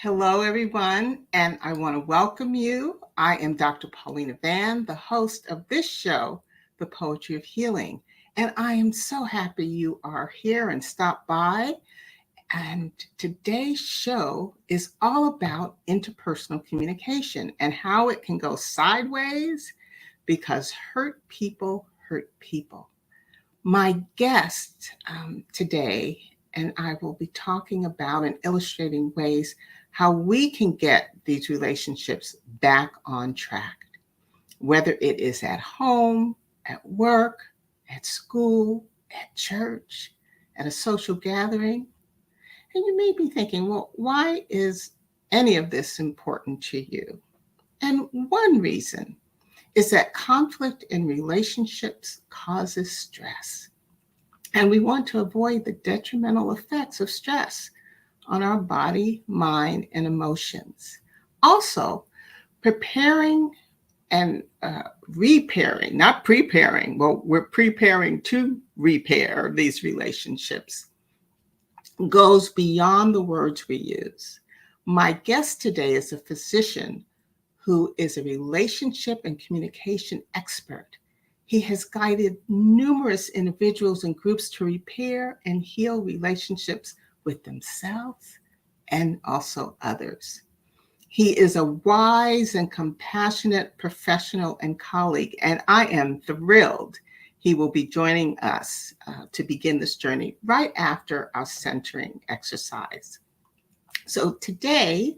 Hello, everyone, and I want to welcome you. I am Dr. Paulina Van, the host of this show, The Poetry of Healing. And I am so happy you are here and stopped by. And today's show is all about interpersonal communication and how it can go sideways because hurt people hurt people. My guest today and I will be talking about and illustrating ways how we can get these relationships back on track, whether it is at home, at work, at school, at church, at a social gathering. And you may be thinking, well, why is any of this important to you? And one reason is that conflict in relationships causes stress. And we want to avoid the detrimental effects of stress on our body, mind, and emotions. Also, preparing and repairing, not preparing, well, we're preparing to repair these relationships, goes beyond the words we use. My guest today is a physician who is a relationship and communication expert. He has guided numerous individuals and groups to repair and heal relationships with themselves and also others. He is a wise and compassionate professional and colleague, and I am thrilled he will be joining us to begin this journey right after our centering exercise. So today,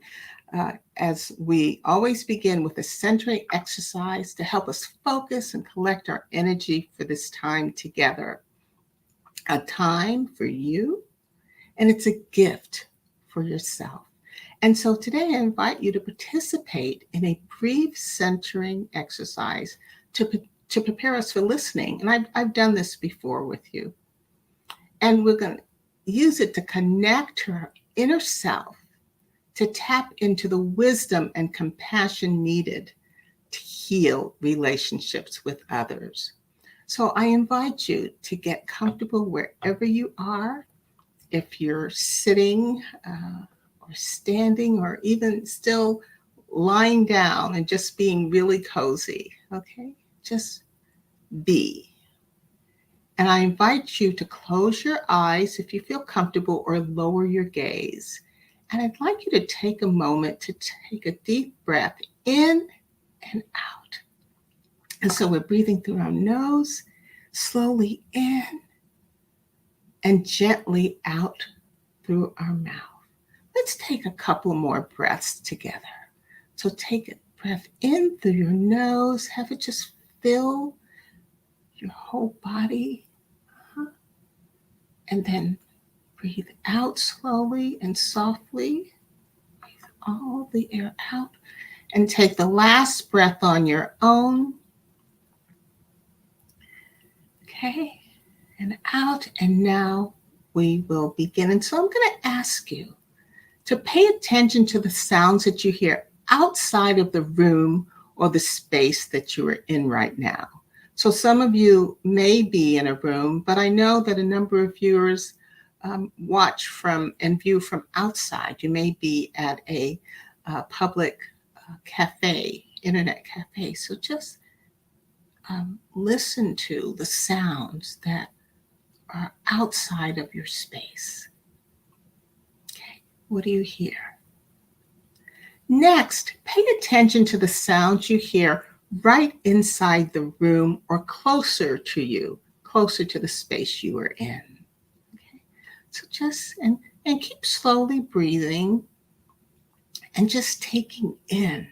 as we always begin with a centering exercise to help us focus and collect our energy for this time together, a time for you, and it's a gift for yourself. And so today I invite you to participate in a brief centering exercise to prepare us for listening. And I've done this before with you. And we're going to use it to connect to our inner self, to tap into the wisdom and compassion needed to heal relationships with others. So I invite you to get comfortable wherever you are. If you're sitting or standing or even still lying down and just being really cozy, okay? Just be. And I invite you to close your eyes if you feel comfortable or lower your gaze. And I'd like you to take a moment to take a deep breath in and out. And so we're breathing through our nose, slowly in, and gently out through our mouth. Let's take a couple more breaths together. So take a breath in through your nose, have it just fill your whole body. And then breathe out slowly and softly. Breathe all the air out. And take the last breath on your own. Okay, and out. And now we will begin. And so I'm going to ask you to pay attention to the sounds that you hear outside of the room or the space that you are in right now. So some of you may be in a room, but I know that a number of viewers watch from and view from outside. You may be at a public cafe, internet cafe. So just listen to the sounds that are outside of your space. Okay, what do you hear? Next, pay attention to the sounds you hear right inside the room or closer to you, closer to the space you are in. Okay? So just, and keep slowly breathing and just taking in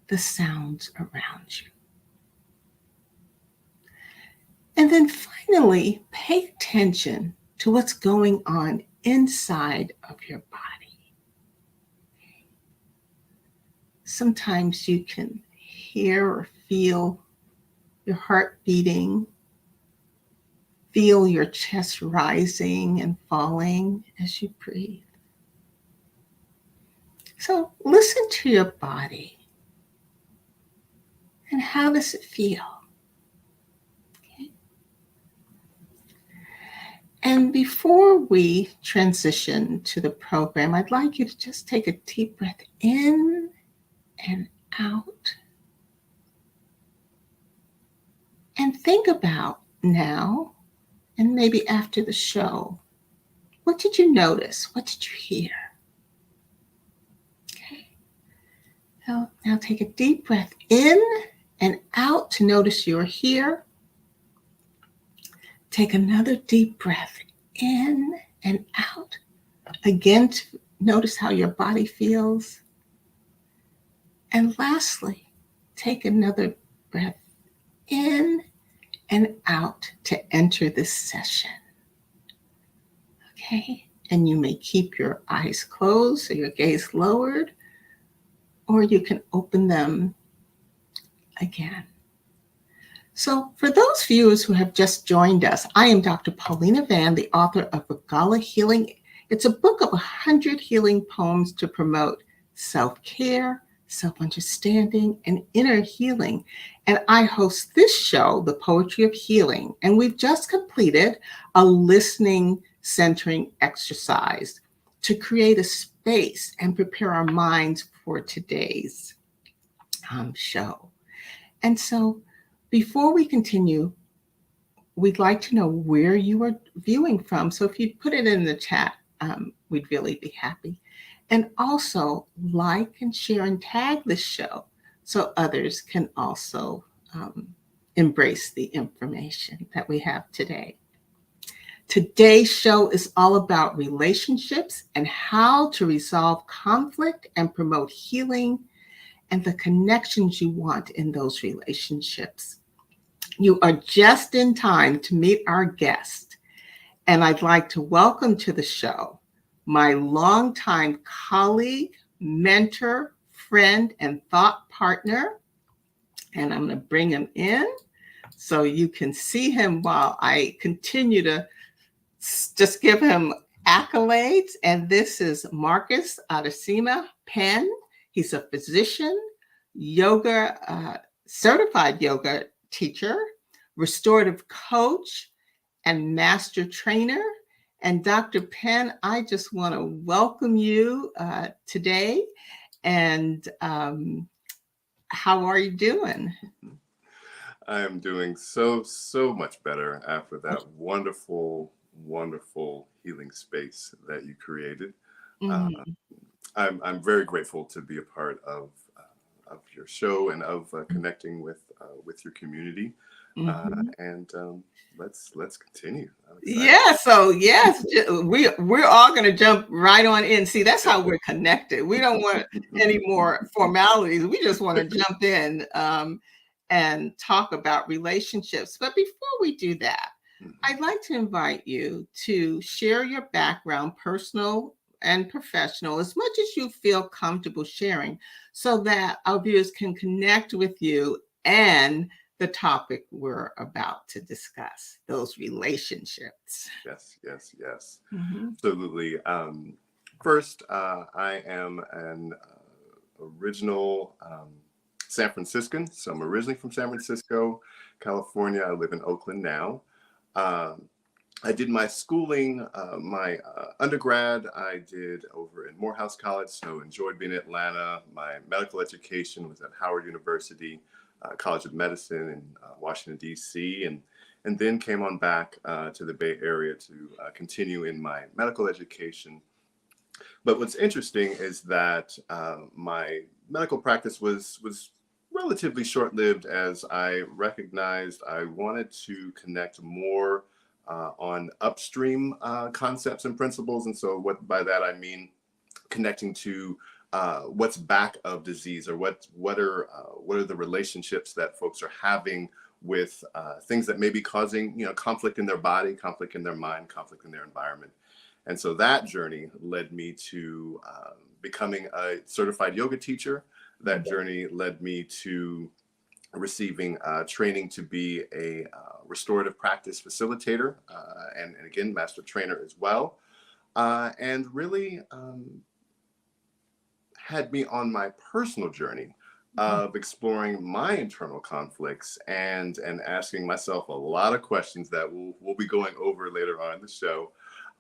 the sounds around you. And then finally, pay attention to what's going on inside of your body. Sometimes you can hear or feel your heart beating, feel your chest rising and falling as you breathe. So listen to your body. And how does it feel? Okay. And before we transition to the program, I'd like you to just take a deep breath in and out. And think about now and maybe after the show, what did you notice? What did you hear? Okay. Now take a deep breath in and out to notice you're here. Take another deep breath in and out. Again, to notice how your body feels. And lastly, take another breath in and out to enter this session. Okay? And you may keep your eyes closed or your gaze lowered, or you can open them again. So, for those viewers who have just joined us, I am Dr. Paulina Van, the author of Regala Healing. It's a book of 100 healing poems to promote self-care, self-understanding, and inner healing. And I host this show, The Poetry of Healing. And we've just completed a listening centering exercise to create a space and prepare our minds for today's show. And so, before we continue, we'd like to know where you are viewing from. So if you'd put it in the chat, we'd really be happy. And also like and share and tag this show so others can also embrace the information that we have today. Today's show is all about relationships and how to resolve conflict and promote healing and the connections you want in those relationships. You are just in time to meet our guest, and I'd like to welcome to the show my longtime colleague, mentor, friend, and thought partner. And I'm going to bring him in so you can see him while I continue to just give him accolades. And this is Marcus Adesima Penn. He's a physician, yoga, certified yoga teacher, restorative coach, and master trainer. And Dr. Penn, I just want to welcome you today. And how are you doing? I am doing so much better after that wonderful healing space that you created. Mm-hmm. I'm very grateful to be a part of your show and of connecting with your community. Mm-hmm. And let's continue. I'm excited. Yeah, so yes, we're all going to jump right on in. See, that's how we're connected. We don't want any more formalities. We just want to jump in and talk about relationships. But before we do that, I'd like to invite you to share your background, personal and professional, as much as you feel comfortable sharing, so that our viewers can connect with you and the topic we're about to discuss, those relationships. Yes. Mm-hmm. Absolutely. First, I am an original San Franciscan. So I'm originally from San Francisco, California. I live in Oakland now. I did my schooling, my undergrad, I did over in Morehouse College, so enjoyed being in Atlanta. My medical education was at Howard University, College of Medicine in Washington, D.C., and then came on back to the Bay Area to continue in my medical education. But what's interesting is that my medical practice was relatively short-lived, as I recognized I wanted to connect more on upstream concepts and principles. And so what by that I mean connecting to what's back of disease, or what are the relationships that folks are having with things that may be causing conflict in their body, conflict in their mind, conflict in their environment. And so that journey led me to becoming a certified yoga teacher. That journey led me to receiving training to be a restorative practice facilitator, and again, master trainer as well. And really had me on my personal journey of exploring my internal conflicts and asking myself a lot of questions that we'll be going over later on in the show.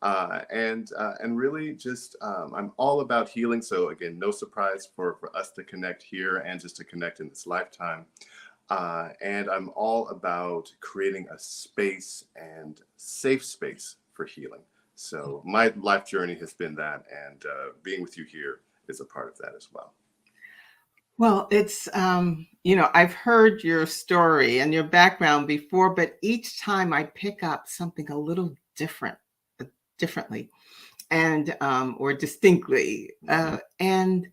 And really just I'm all about healing. So again, no surprise for us to connect here and just to connect in this lifetime. And I'm all about creating a space and safe space for healing. So my life journey has been that, and being with you here is a part of that as well. Well, it's, I've heard your story and your background before, but each time I pick up something a little uh, differently, and or distinctly. And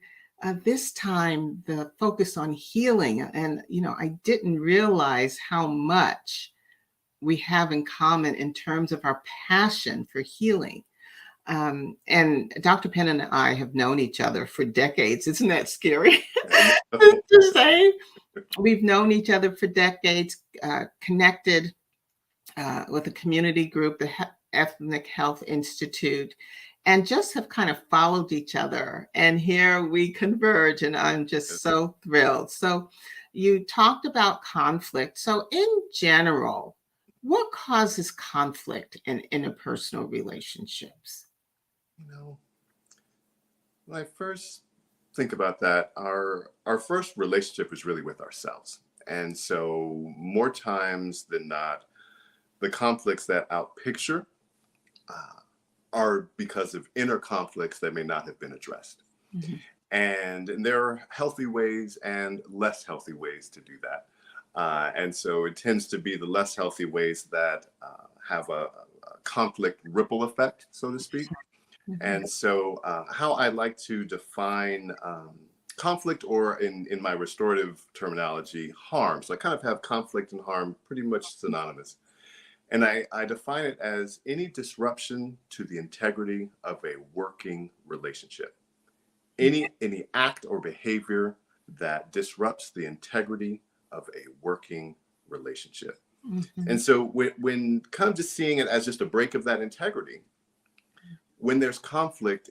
this time, the focus on healing, and I didn't realize how much we have in common in terms of our passion for healing. And Dr. Penn and I have known each other for decades. Isn't that scary to say? We've known each other for decades, connected with a community group, the Ethnic Health Institute, and just have kind of followed each other. And here we converge, and I'm just so thrilled. So, you talked about conflict. So, in general, what causes conflict in interpersonal relationships? You know, when I first think about that, our first relationship is really with ourselves. And so more times than not, the conflicts that outpicture uh, are because of inner conflicts that may not have been addressed. Mhm. And there are healthy ways and less healthy ways to do that. And so it tends to be the less healthy ways that have a conflict ripple effect, so to speak. Mhm. And so, how I like to define conflict, or in my restorative terminology, harm. So I kind of have conflict and harm pretty much synonymous. And I define it as any disruption to the integrity of a working relationship. Any act or behavior that disrupts the integrity of a working relationship. And Mhm. so when kind of just seeing it as just a break of that integrity, when there's conflict,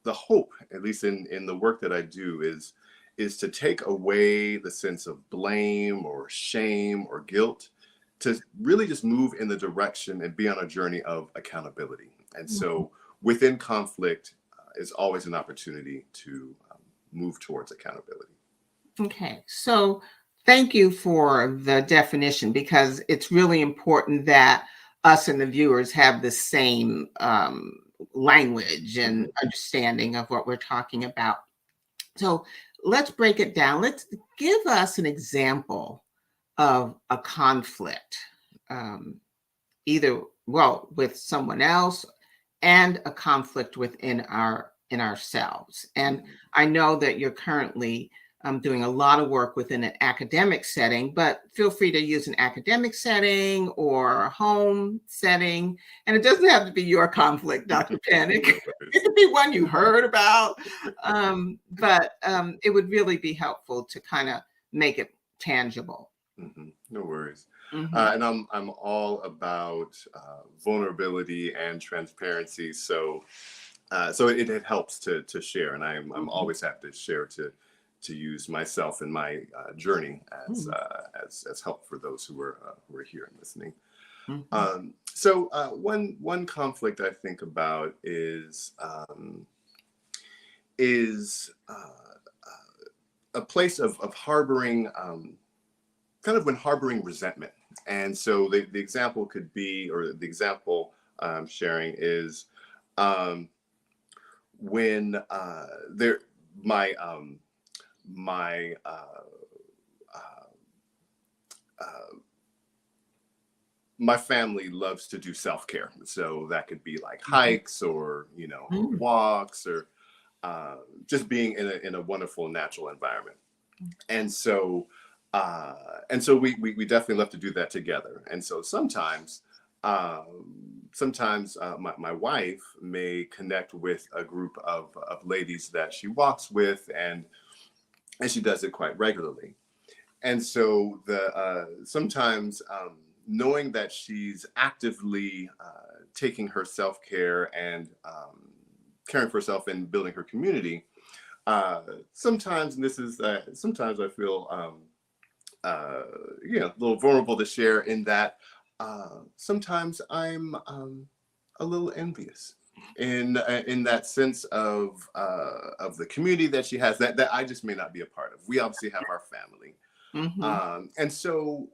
the hope, at least in the work that I do, is to take away the sense of blame or shame or guilt, to really just move in the direction and be on a journey of accountability. And Mhm. so within conflict is always an opportunity to move towards accountability. Okay, so thank you for the definition, because it's really important that us and the viewers have the same language and Mhm. understanding of what we're talking about. So let's break it down. Let's give us an example of a conflict, um, either with someone else, and a conflict within in ourselves. And Mhm. I know that you're currently doing a lot of work within an academic setting, but feel free to use an academic setting or a home setting. And it doesn't have to be your conflict, Dr. Panic. No It worries. could be one you heard about. But it would really be helpful to kind of make it tangible. No worries. Mhm. And I'm all about vulnerability and transparency. So so it helps to share, and I'm Mhm. always happy to share, to use myself and my journey Mhm. as help for those who are here and listening. Mhm. So one conflict I think about is a place of harboring, kind of when harboring resentment. And so the example could be, or the example I'm sharing is um, when there my my uh, uh, my family loves to do self-care. So that could be like Mhm. hikes, or or Mhm. walks, or uh, just being in a wonderful natural environment. And so uh, we definitely love to do that together. And so sometimes my wife may connect with a group of ladies that she walks with, and she does it quite regularly. And so the sometimes knowing that she's actively taking her self-care and caring for herself and building her community, sometimes, and this is sometimes I feel a little vulnerable to share in that sometimes I'm a little envious in that sense of the community that she has that I just may not be a part of. We obviously have our family, Mm-hmm. and so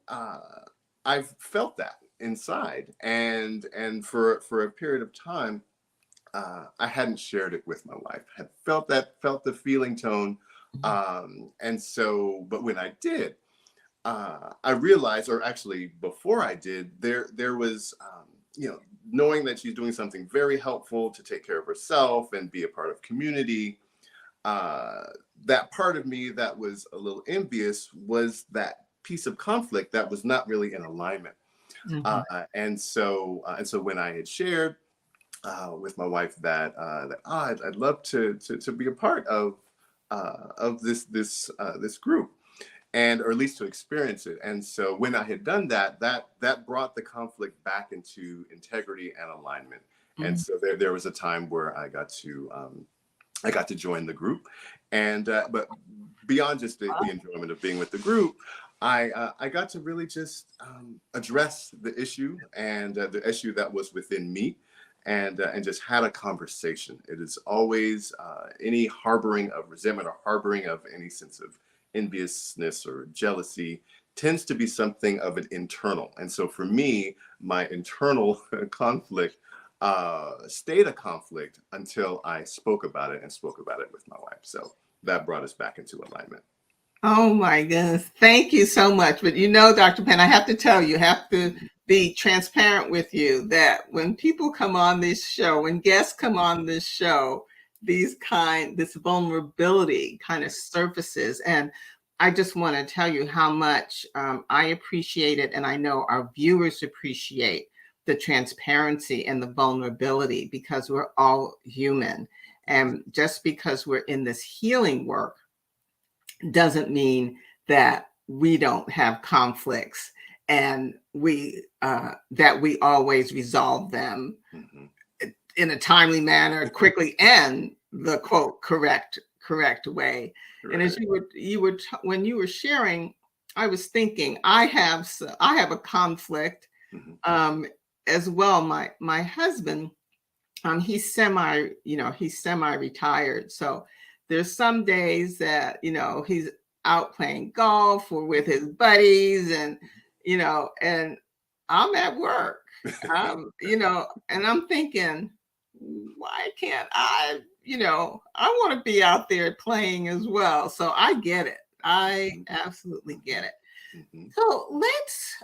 I've felt that inside, and for a period of time, I hadn't shared it with my wife. Had felt the feeling tone, and so, but when I did, I realized, or actually before I did, there was, knowing that she's doing something very helpful to take care of herself and be a part of community. Uh, that part of me that was a little envious was that piece of conflict that was not really in alignment. Mm-hmm. And so when I had shared with my wife I'd love to be a part of this group, and or at least to experience it. And so when I had done that brought the conflict back into integrity and alignment. And Mm-hmm. so there was a time where I got to join the group, and but beyond just the enjoyment of being with the group, I got to really just address the issue, and the issue that was within me, and just had a conversation. It is always any harboring of resentment or harboring of any sense of enviousness or jealousy tends to be something of an internal. And so for me, my internal conflict stayed a conflict until I spoke about it and spoke about it with my wife. So that brought us back into alignment. Oh my goodness. Thank you so much. But Dr. Penn, I have to tell you, have to be transparent with you that when people come on this show, when guests come on this show, this vulnerability kind of surfaces. And I just want to tell you how much I appreciate it. And I know our viewers appreciate the transparency and the vulnerability because we're all human. And just because we're in this healing work, doesn't mean that we don't have conflicts and we that we always resolve them Mm-hmm. in a timely manner quickly and the quote correct way. And as Right. when you were sharing, I was thinking I have a conflict Mm-hmm. um as well. My husband, he's semi retired, so there's some days that he's out playing golf or with his buddies, and I'm at work. And I'm thinking, why can't I want to be out there playing as well. So I get it. I absolutely get it. Mm-hmm. So let's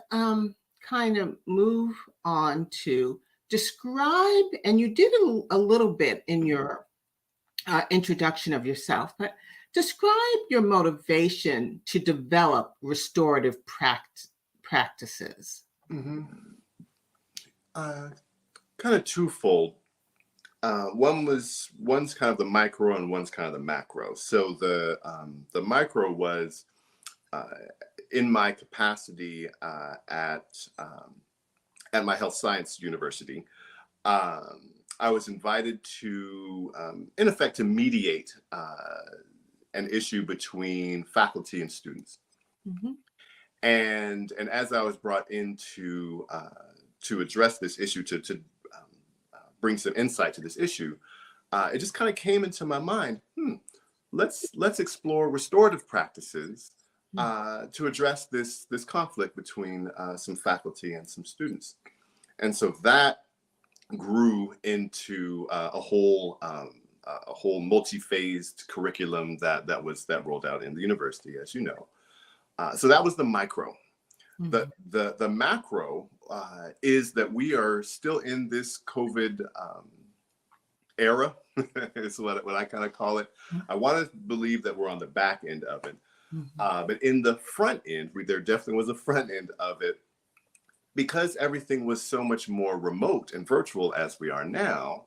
kind of move on to describe, and you did a little bit in your introduction of yourself, but describe your motivation to develop restorative practices. Mm-hmm. Uh, Kind of twofold. One's kind of the micro and one's kind of the macro. So the micro was uh, in my capacity at my health science university. I was invited to, in effect, to mediate an issue between faculty and students. Mm-hmm. And as I was brought in to address this issue, to bring some insight to this issue, it just kind of came into my mind. Let's explore restorative practices to address this conflict between some faculty and some students. And so that grew into a whole multi-phased curriculum that rolled out in the university, as you know. So that was the micro. Mm-hmm. The macro is that we are still in this COVID era, is what I kind of call it. I want to believe that we're on the back end of it. Mm-hmm. But in the front end, there definitely was a front end of it, because everything was so much more remote and virtual as we are now.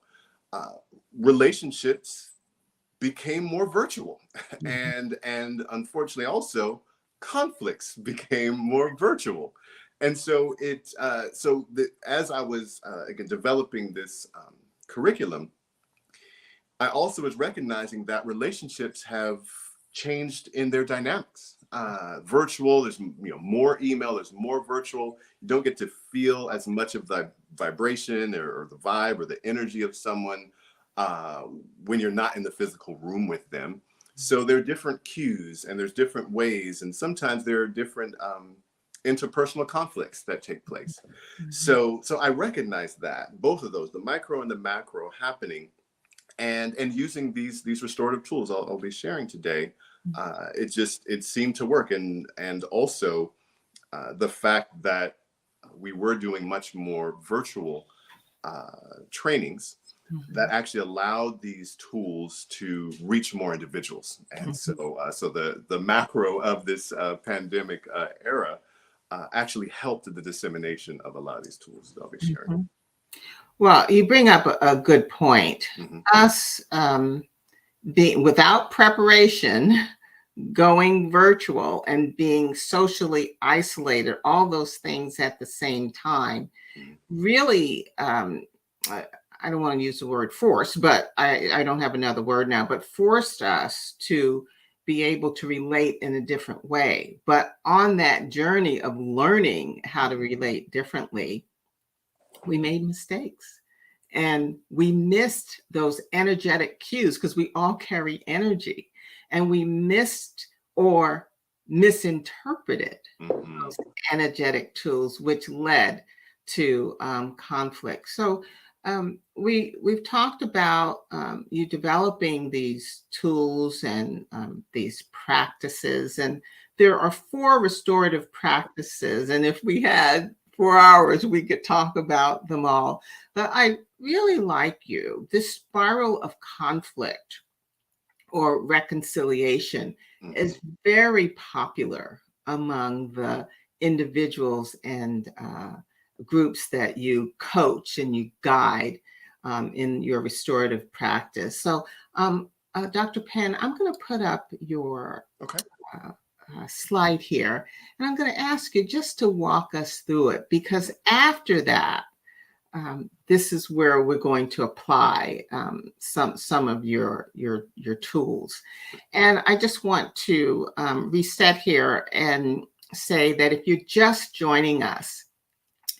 Uh, Relationships became more virtual, Mm-hmm. and unfortunately also conflicts became more virtual. And so as I was again developing this curriculum, I also was recognizing that relationships have changed in their dynamics. Virtual, there's more email, there's more virtual. You don't get to feel as much of the vibration or the vibe or the energy of someone uh, when you're not in the physical room with them. So there are different cues and there's different ways, and sometimes there are different interpersonal conflicts that take place. Mhm. So I recognize that both of those, the micro and the macro, happening, and using these restorative tools I'll be sharing today. It seemed to work, and also the fact that we were doing much more virtual trainings that Mhm. actually allowed these tools to reach more individuals. And Mhm. so the macro of this pandemic era actually helped the dissemination of a lot of these tools that I'll be sharing. Mhm. Well, you bring up a good point. Hmm. Us being without preparation, going virtual and being socially isolated, all those things at the same time, really, I, I don't want to use the word force, but I don't have another word now, but forced us to be able to relate in a different way. But on that journey of learning how to relate differently, we made mistakes and we missed those energetic cues because we all carry energy, and we missed or misinterpreted Hmm. those energetic tools, which led to conflict. So we've talked about you developing these tools and these practices, and there are 4 restorative practices. And if we had 4 hours, we could talk about them all. But I really like you. This spiral of conflict or reconciliation Hmm. is very popular among the individuals and groups that you coach and you guide in your restorative practice. So, Dr. Penn, I'm going to put up your Okay. uh, slide here, and I'm going to ask you just to walk us through it, because after that, this is where we're going to apply some of your tools. And I just want to reset here and say that if you're just joining us,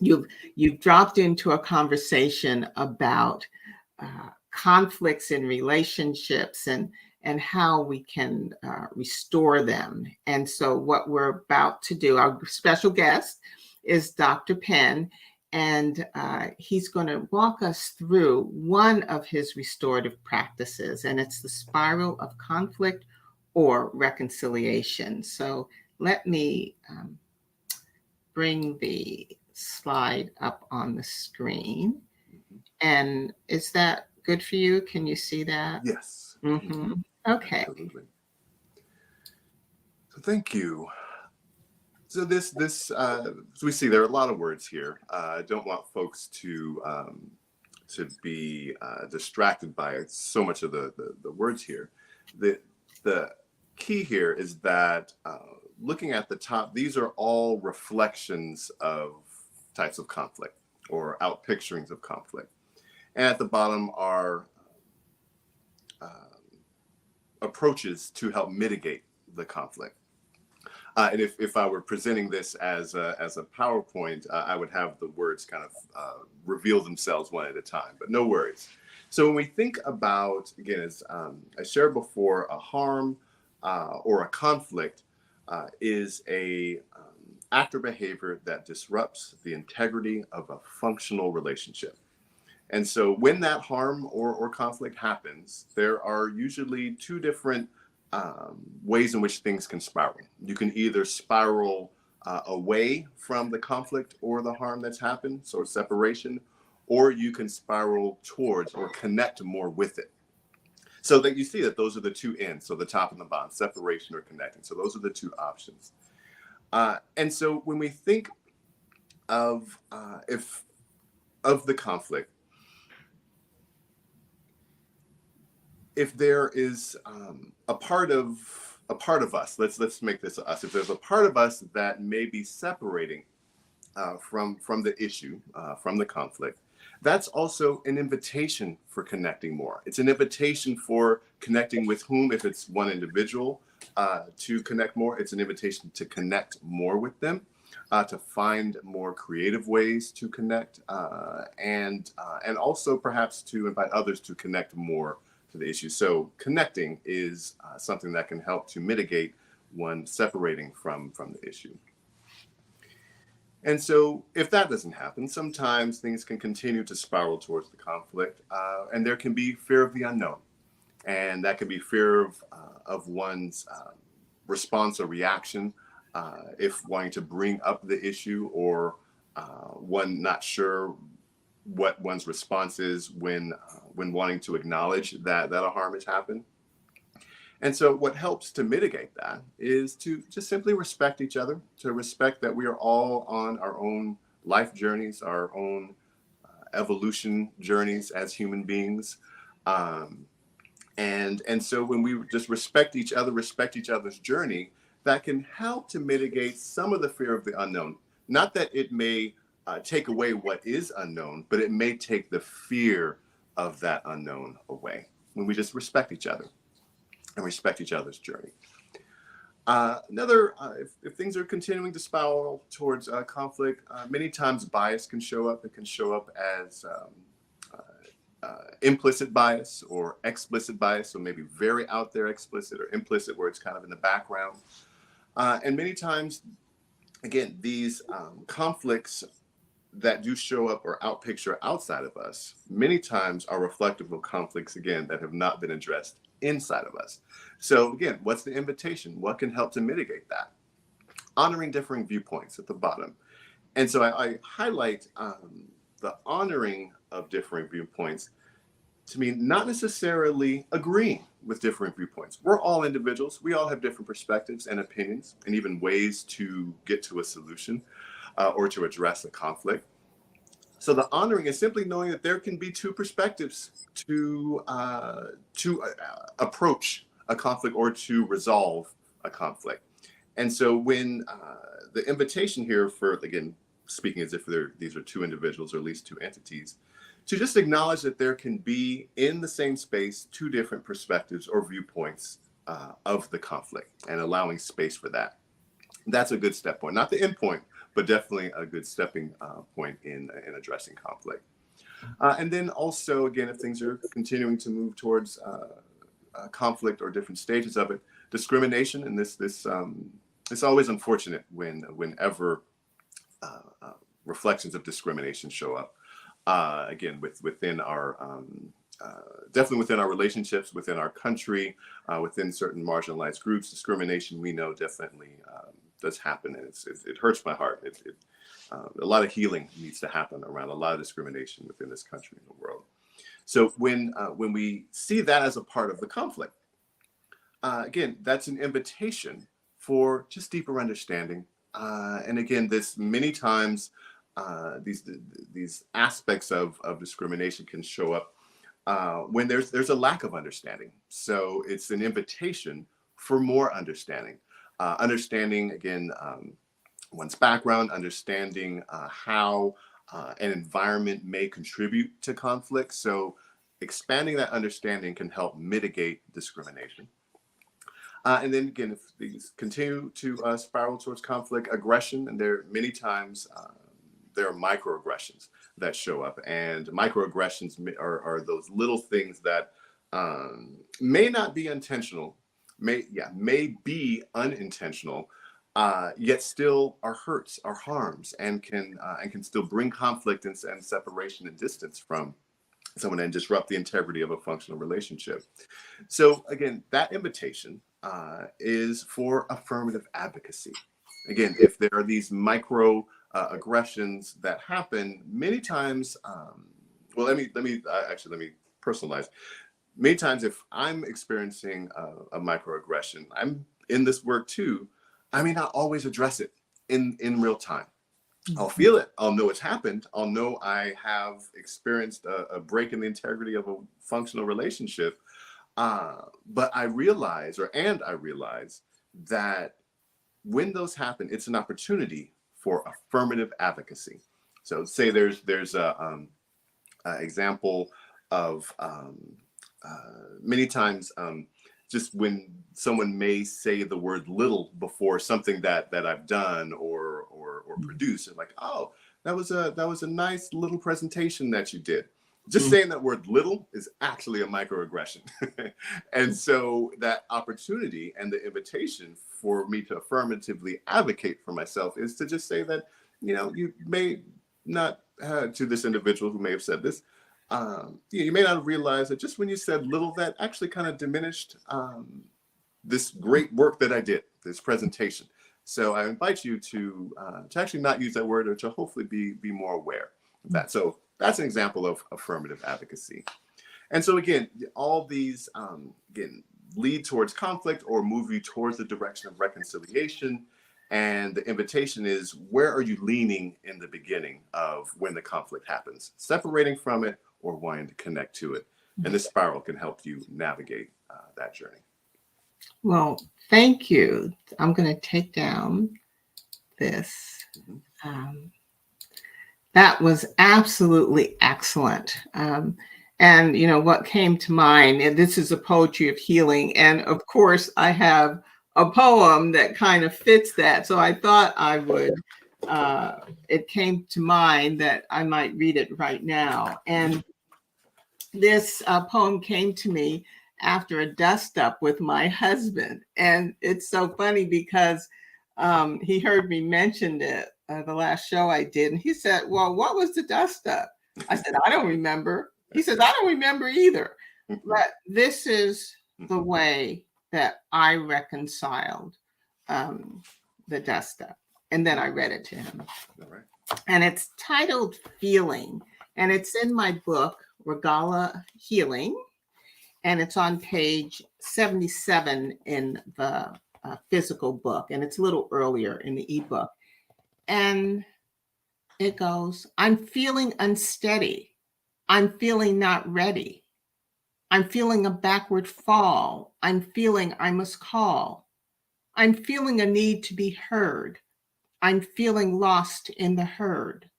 you've you've dropped into a conversation about conflicts in relationships and how we can restore them. And so what we're about to do, our special guest is Dr. Penn, and he's going to walk us through one of his restorative practices, and it's the spiral of conflict or reconciliation. So let me bring the slide up on the screen. Hmm. And is that good for you? Can you see that? Yes. Mm-hmm. Okay. Absolutely. So thank you. So so we see there are a lot of words here. I don't want folks to be distracted by so much of the words here. The key here is that looking at the top, these are all reflections of types of conflict or outpicturings of conflict. And at the bottom are um, approaches to help mitigate the conflict. And if I were presenting this as a PowerPoint, I would have the words kind of reveal themselves one at a time, but no worries. So when we think about, again, as I shared before, a harm or a conflict is a act or behavior that disrupts the integrity of a functional relationship. And so when that harm or conflict happens, there are usually two different ways in which things can spiral. You can either spiral away from the conflict or the harm that's happened, so separation, or you can spiral towards or connect more with it. So that you see that those are the two ends, so the top and the bottom, separation or connecting. So those are the two options. And so when we think of if of the conflict, if there is a part of us, let's make this us. If there's a part of us that may be separating from the issue, from the conflict, that's also an invitation for connecting more. It's an invitation for connecting with whom, if it's one individual, to connect more. It's an invitation to connect more with them, to find more creative ways to connect, and also perhaps to invite others to connect more to the issue. So connecting is something that can help to mitigate one separating from the issue. And so, if that doesn't happen, sometimes things can continue to spiral towards the conflict, and there can be fear of the unknown, and that can be fear of one's response or reaction, if wanting to bring up the issue, or one not sure what one's response is when wanting to acknowledge that a harm has happened. And so, what helps to mitigate that is to just simply respect each other, to respect that we are all on our own life journeys, our own evolution journeys as human beings. Um, and so, when we just respect each other, respect each other's journey, that can help to mitigate some of the fear of the unknown. Not that it may take away what is unknown, but it may take the fear of that unknown away when we just respect each other and respect each other's journey. If things are continuing to spiral towards conflict, many times bias can show up. It can show up as implicit bias or explicit bias, so maybe very out there explicit, or implicit where it's kind of in the background. And many times, again, these conflicts that do show up or outpicture outside of us, many times are reflective of conflicts, again, that have not been addressed inside of us. So again, what's the invitation? What can help to mitigate that? Honoring differing viewpoints at the bottom. And so I highlight the honoring of differing viewpoints to mean not necessarily agreeing with different viewpoints. We're all individuals. We all have different perspectives and opinions, and even ways to get to a solution or to address a conflict. So the honoring is simply knowing that there can be two perspectives to approach a conflict or to resolve a conflict. And so when the invitation here for, again, speaking as if these are two individuals or at least two entities, to just acknowledge that there can be in the same space two different perspectives or viewpoints of the conflict, and allowing space for that. That's a good step point, not the end point, but definitely a good stepping point in addressing conflict. And then also, again, if things are continuing to move towards conflict or different stages of it, discrimination, and this it's always unfortunate whenever reflections of discrimination show up. Again, within our definitely within our relationships, within our country, within certain marginalized groups, discrimination we know definitely does happen, and it hurts my heart. A lot of healing needs to happen around a lot of discrimination within this country and the world. So when we see that as a part of the conflict, again, that's an invitation for just deeper understanding. And again, this many times these aspects of discrimination can show up when there's a lack of understanding. So it's an invitation for more understanding. Understanding, again, one's background, understanding how an environment may contribute to conflict. So expanding that understanding can help mitigate discrimination. And then again, if these continue to spiral towards conflict, aggression, and there many times there are microaggressions that show up, and microaggressions are those little things that may not be intentional, may be unintentional, yet still are hurts, are harms, and can still bring conflict and separation and distance from someone and disrupt the integrity of a functional relationship. So again, that invitation is for affirmative advocacy. Again, if there are these micro aggressions that happen, many times, well, let me personalize. Many times, if I'm experiencing a microaggression, I'm in this work too, I may not always address it in real time. I'll feel it. I'll know it's happened. I'll know I have experienced a break in the integrity of a functional relationship. But I realize that when those happen, it's an opportunity for affirmative advocacy. So say there's example of many times just when someone may say the word little before something that I've done or produced, and like, oh, that was a nice little presentation that you did. Just Mhm. saying that word little is actually a microaggression. And so that opportunity and the invitation for me to affirmatively advocate for myself is to just say that, you may not, to this individual who may have said this, you may not realize that just when you said little, that actually kind of diminished this great work that I did, this presentation. So I invite you to actually not use that word, or to hopefully be more aware of that. So that's an example of affirmative advocacy. And so again, all these again lead towards conflict or move you towards the direction of reconciliation. And the invitation is, where are you leaning in the beginning of when the conflict happens? Separating from it or wanting to connect to it. And this spiral can help you navigate that journey. Well, thank you. I'm going to take down this. Mhm. Um, that was absolutely excellent. And what came to mind, and this is a poetry of healing. And of course, I have a poem that kind of fits that. So I thought I would, it came to mind that I might read it right now. And this poem came to me after a dust up with my husband. And it's so funny because he heard me mention it the last show I did. And he said, "Well, what was the dust up?" I said, "I don't remember." He says, "I don't remember either." But this is the way that I reconciled um, the dust up. And then I read it to him. All right. And it's titled Feeling. And it's in my book, Regala Healing. And it's on page 77 in the physical book. And it's a little earlier in the ebook. And it goes, "I'm feeling unsteady. I'm feeling not ready. I'm feeling a backward fall. I'm feeling I must call. I'm feeling a need to be heard. I'm feeling lost in the herd.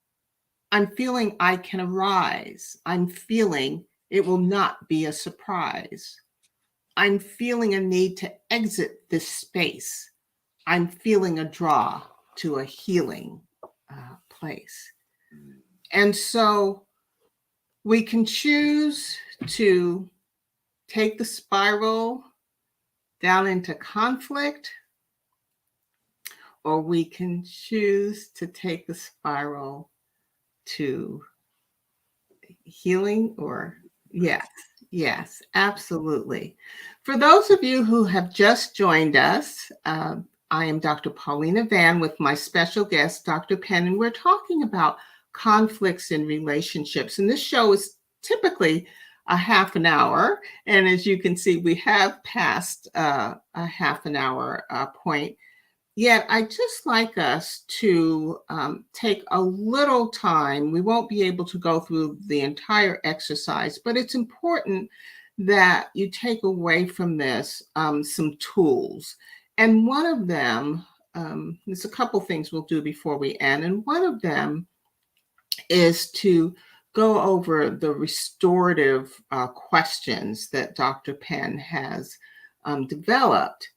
I'm feeling I can arise. I'm feeling it will not be a surprise. I'm feeling a need to exit this space. I'm feeling a draw to a healing place." And so we can choose to take the spiral down into conflict, or we can choose to take the spiral to healing. Or yes, yes, absolutely. For those of you who have just joined us, I am Dr. Paulina Van with my special guest, Dr. Penn, and we're talking about conflicts in relationships. And this show is typically a half an hour. And as you can see, we have passed a half an hour point. Yet I just like us to take a little time. We won't be able to go through the entire exercise, but it's important that you take away from this some tools. And one of them, there's a couple things we'll do before we end. And one of them is to go over the restorative questions that Dr. Penn has developed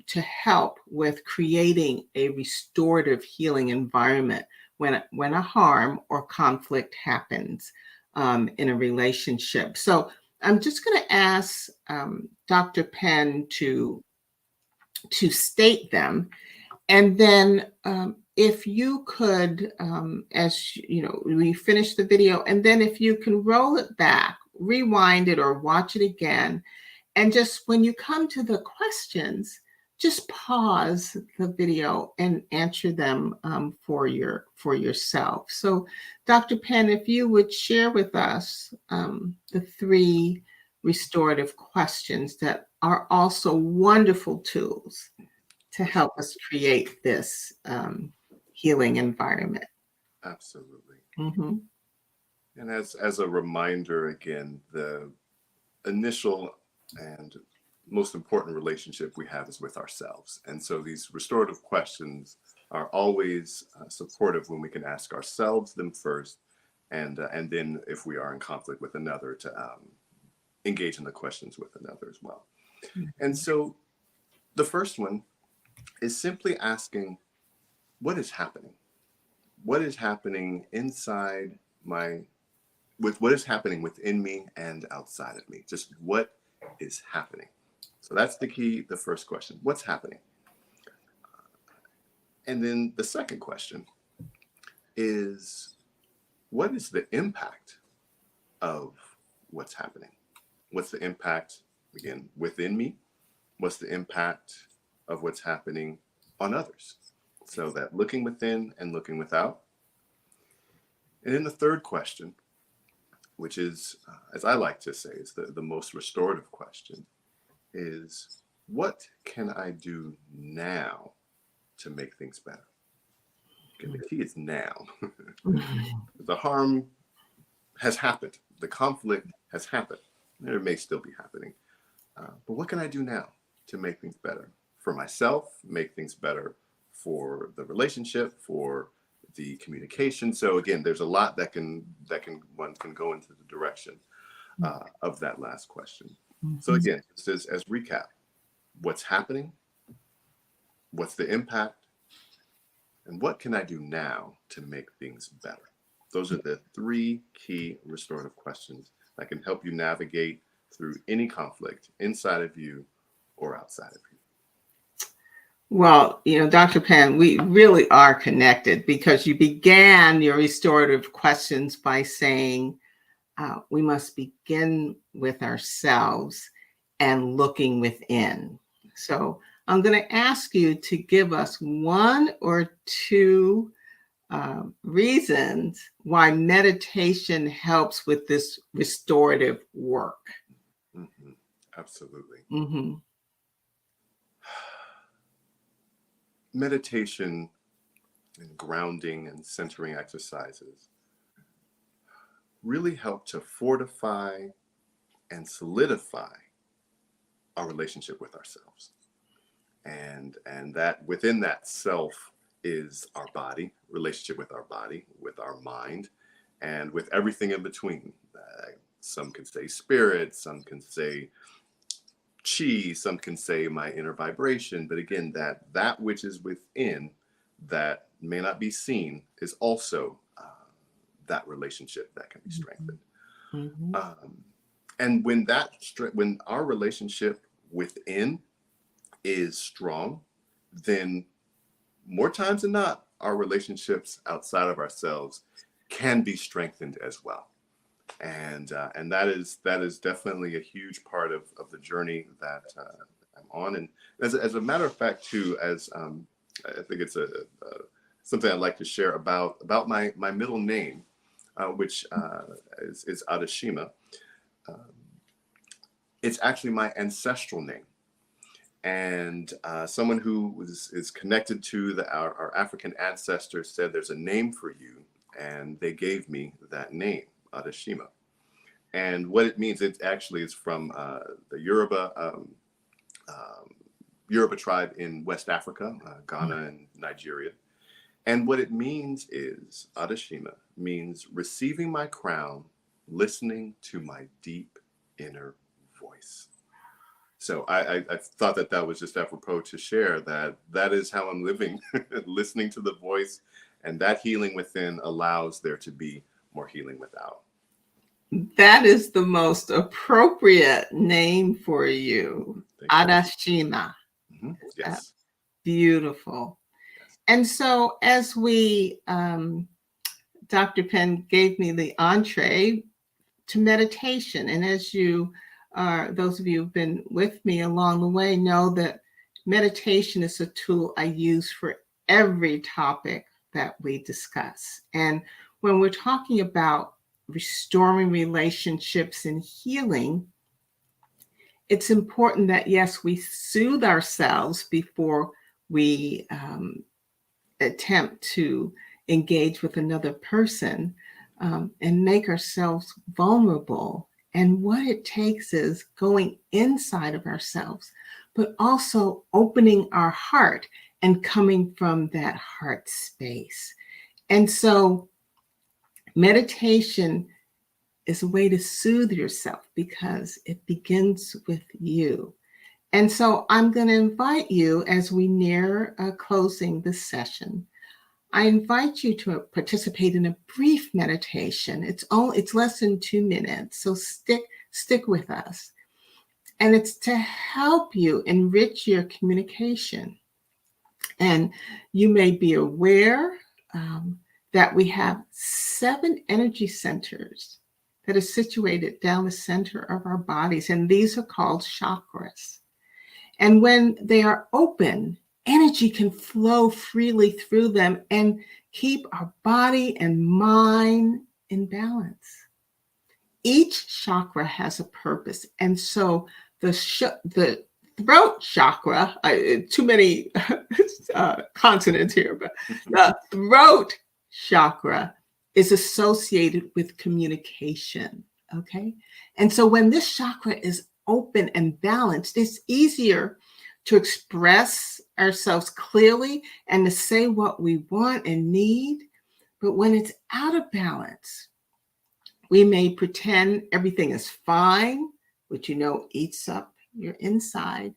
to help with creating a restorative healing environment when a harm or conflict happens in a relationship. So I'm just going to ask Dr. Penn to state them, and then if you could, as you know, we finish the video, and then if you can roll it back, rewind it, or watch it again, and just when you come to the questions, just pause the video and answer them for yourself. So, Dr. Penn, if you would share with us the 3 restorative questions that are also wonderful tools to help us create this healing environment. Absolutely. Mm-hmm. And as a reminder, again, the initial and most important relationship we have is with ourselves. And so these restorative questions are always supportive when we can ask ourselves them first, and then if we are in conflict with another, to engage in the questions with another as well. And so the first one is simply asking, what is happening? What is happening inside what is happening within me and outside of me? Just what is happening? So that's the first question. What's happening? And then the second question is, what is the impact of what's happening? What's the impact, again, within me? What's the impact of what's happening on others? So that looking within and looking without. And then the third question, which is, as I like to say, is the most restorative question, is what can I do now to make things better? And the key is now. The harm has happened. The conflict has happened. It may still be happening. But what can I do now to make things better for myself, make things better for the relationship, for the communication? So again, there's a lot that one can go into the direction of that last question. So again, just as recap, what's happening, what's the impact, and what can I do now to make things better? Those are the three key restorative questions that can help you navigate through any conflict inside of you or outside of you. Well, Dr. Penn, we really are connected because you began your restorative questions by saying we must begin with ourselves and looking within. So I'm going to ask you to give us one or two reasons why meditation helps with this restorative work. Mm-hmm. Absolutely. Mm-hmm. Meditation and grounding and centering exercises really help to fortify and solidify our relationship with ourselves. And that within that self is our body, relationship with our body, with our mind, and with everything in between. Some can say spirit, some can say chi, some can say my inner vibration. But again, that which is within that may not be seen is also that relationship that can be strengthened. Mm-hmm. And when our relationship within is strong, then more times than not, our relationships outside of ourselves can be strengthened as well. And that is definitely a huge part of the journey that I'm on. And as a matter of fact, too, as I think it's something I'd like to share about my middle name, which is Adashima. It's actually my ancestral name. And someone who is connected to our African ancestors said there's a name for you, and they gave me that name, Adashima. And what it means, it actually is from the Yoruba tribe in West Africa, Ghana and Nigeria. And what it means is, Adashima means receiving my crown, listening to my deep inner voice. So I thought that was just apropos to share that is how I'm living, listening to the voice, and that healing within allows there to be more healing without. That is the most appropriate name for you, Adashima. Mm-hmm. Yes. Beautiful. Yes. And so as Dr. Penn gave me the entree to meditation, and as those of you who've been with me along the way know that meditation is a tool I use for every topic that we discuss. And when we're talking about restoring relationships and healing, it's important that, yes, we soothe ourselves before we attempt to engage with another person, and make ourselves vulnerable. And what it takes is going inside of ourselves, but also opening our heart and coming from that heart space. And so Meditation is a way to soothe yourself because it begins with you. And so I'm going to invite you as we near closing this session. I invite you to participate in a brief meditation. It's less than 2 minutes, so stick with us. And it's to help you enrich your communication. And you may be aware that we have 7 energy centers that are situated down the center of our bodies, and these are called chakras. And when they are open, energy can flow freely through them and keep our body and mind in balance. Each chakra has a purpose. And so the throat chakra, too many consonants here, but the throat chakra is associated with communication. Okay. And so when this chakra is open and balanced, it's easier to express ourselves clearly and to say what we want and need. But when it's out of balance, we may pretend everything is fine, which eats up your inside.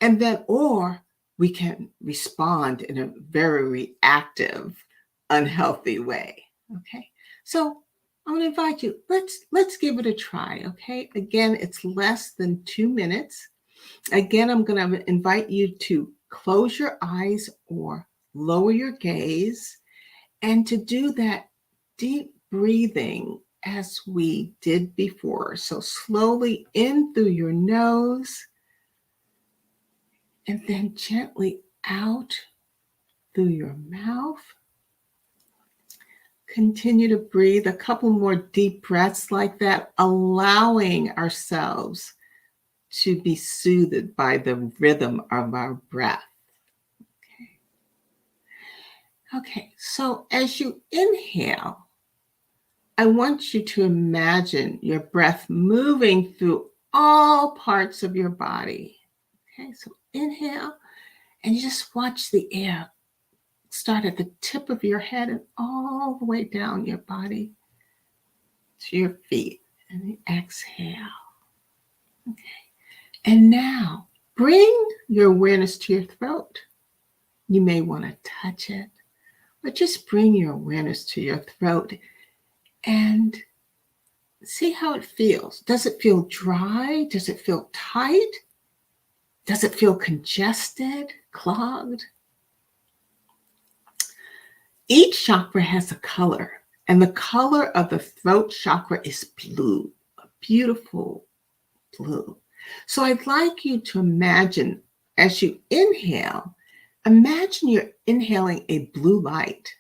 And then, or we can respond in a very reactive, unhealthy way. Okay. So I'm going to invite you, let's give it a try. Okay. Again, it's less than 2 minutes. Again, I'm going to invite you to close your eyes or lower your gaze and to do that deep breathing as we did before. So slowly in through your nose and then gently out through your mouth. Continue to breathe a couple more deep breaths like that, allowing ourselves to be soothed by the rhythm of our breath. Okay, so as you inhale, I want you to imagine your breath moving through all parts of your body. Okay, so inhale, and you just watch the air start at the tip of your head and all the way down your body to your feet. And exhale. Okay. And now bring your awareness to your throat. You may want to touch it, but just bring your awareness to your throat and see how it feels. Does it feel dry? Does it feel tight? Does it feel congested, clogged? Each chakra has a color, and the color of the throat chakra is blue, a beautiful blue. So I'd like you to imagine as you inhale, imagine you're inhaling a blue light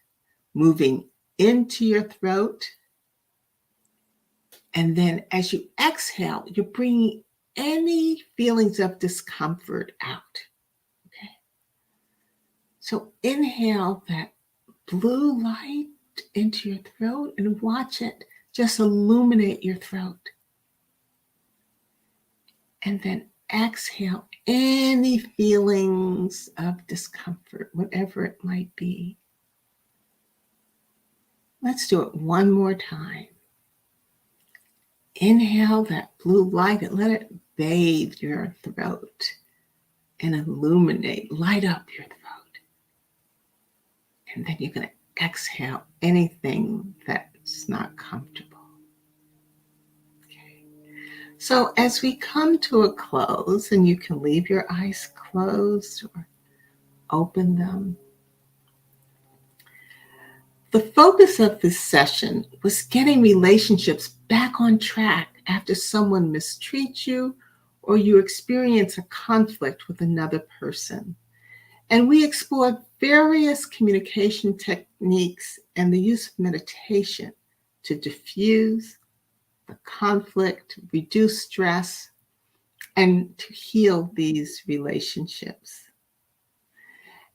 moving into your throat. And then as you exhale, you're bringing any feelings of discomfort out. Okay. So inhale that blue light into your throat and watch it just illuminate your throat. And then exhale any feelings of discomfort, whatever it might be. Let's do it one more time. Inhale that blue light and let it bathe your throat and illuminate, light up your throat. And then you're going to exhale anything that's not comfortable. Okay. So as we come to a close, and you can leave your eyes closed or open them, the focus of this session was getting relationships back on track after someone mistreats you or you experience a conflict with another person. And we explored various communication techniques and the use of meditation to diffuse the conflict, reduce stress, and to heal these relationships.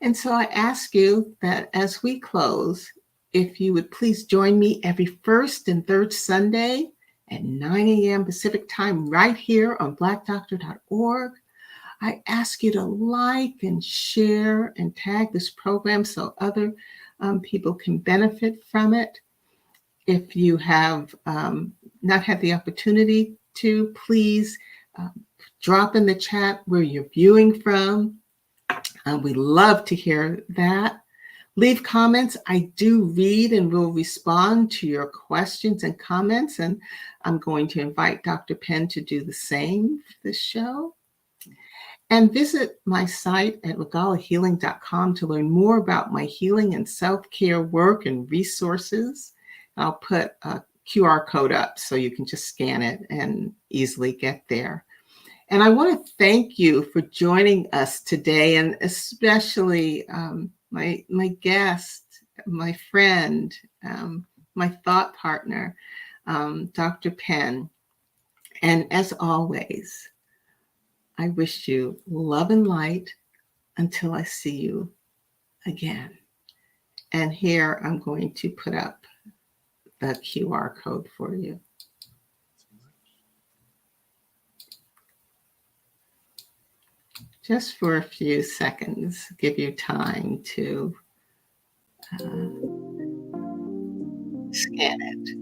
And so I ask you that as we close, if you would please join me every first and third Sunday at 9 a.m. Pacific time right here on blackdoctor.org. I ask you to like and share and tag this program so other people can benefit from it. If you have not had the opportunity to, please drop in the chat where you're viewing from. We love to hear that. Leave comments. I do read and will respond to your questions and comments, and I'm going to invite Dr. Penn to do the same for this show. And visit my site at regalahealing.com to learn more about my healing and self-care work and resources. I'll put a QR code up so you can just scan it and easily get there. And I want to thank you for joining us today, and especially my guest, my friend, my thought partner, Dr. Penn. And as always, I wish you love and light until I see you again. And here I'm going to put up the QR code for you. Just for a few seconds, give you time to scan it.